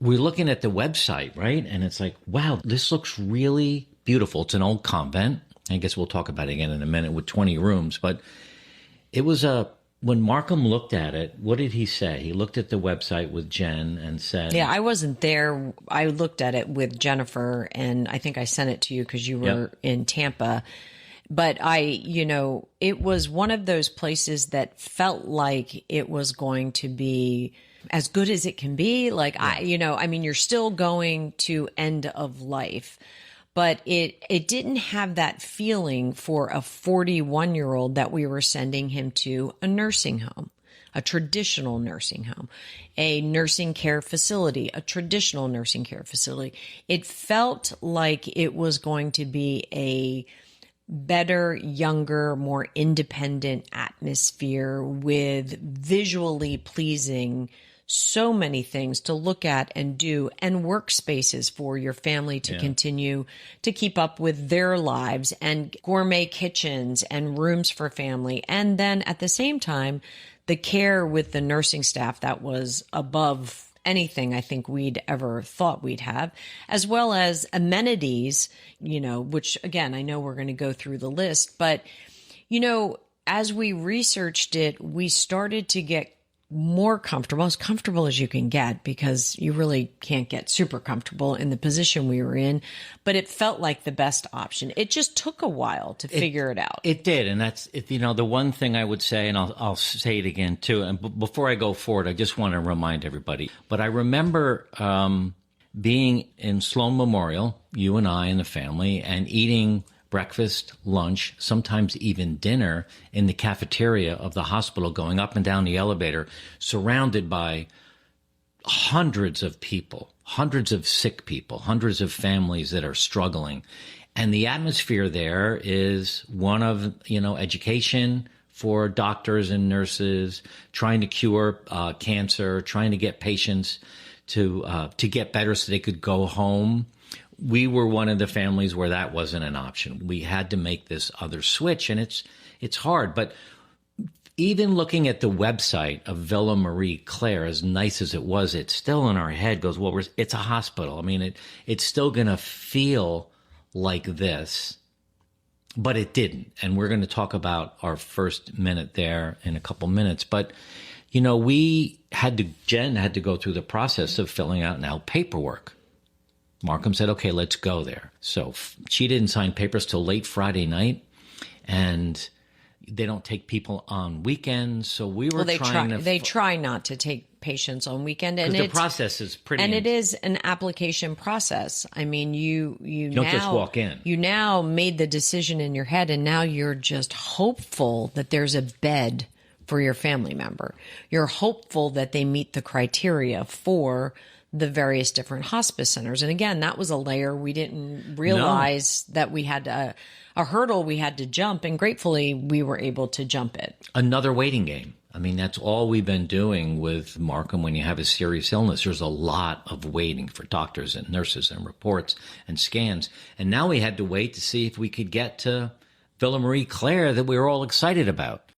we're looking at the website, right? And it's like, wow, this looks really beautiful. It's an old convent. I guess we'll talk about it again in a minute with 20 rooms. But it was when Markham looked at it, what did he say? He looked at the website with Jen and said... Yeah, I wasn't there. I looked at it with Jennifer, and I think I sent it to you because you were in Tampa. But it was one of those places that felt like it was going to be as good as it can be. Like, you're still going to end of life, but it didn't have that feeling for a 41-year-old that we were sending him to a nursing home, a traditional nursing home, a nursing care facility, a traditional nursing care facility. It felt like it was going to be a better, younger, more independent atmosphere with visually pleasing, so many things to look at and do, and workspaces for your family to continue to keep up with their lives, and gourmet kitchens and rooms for family. And then at the same time, the care with the nursing staff that was above anything I think we'd ever thought we'd have, as well as amenities, which again, I know we're going to go through the list, but, as we researched it, we started to get more comfortable, as comfortable as you can get, because you really can't get super comfortable in the position we were in, but it felt like the best option. It just took a while to figure it out. It did. And that's, the one thing I would say, and I'll say it again too. And before I go forward, I just want to remind everybody, but I remember, being in Sloan Memorial, you and I and the family, and eating breakfast, lunch, sometimes even dinner in the cafeteria of the hospital, going up and down the elevator, surrounded by hundreds of people, hundreds of sick people, hundreds of families that are struggling. And the atmosphere there is one of, education for doctors and nurses, trying to cure cancer, trying to get patients to get better so they could go home. We were one of the families where that wasn't an option. We had to make this other switch, and it's hard. But even looking at the website of Villa Marie Claire, as nice as it was, it's still in our head goes, well, it's a hospital. I mean, it's still going to feel like this, but it didn't. And we're going to talk about our first minute there in a couple minutes. But, Jen had to go through the process of filling out now paperwork. Markham said, okay, let's go there. So she didn't sign papers till late Friday night, and they don't take people on weekends. So we were they try not to take patients on weekend, and the process is pretty. And it is an application process. I mean, you don't just walk in. You now made the decision in your head, and now you're just hopeful that there's a bed for your family member. You're hopeful that they meet the criteria for the various different hospice centers. And again, that was a layer we didn't realize that we had a hurdle we had to jump. And gratefully, we were able to jump it. Another waiting game. I mean, that's all we've been doing with Markham. When you have a serious illness, there's a lot of waiting for doctors and nurses and reports and scans. And now we had to wait to see if we could get to Villa Marie Claire that we were all excited about.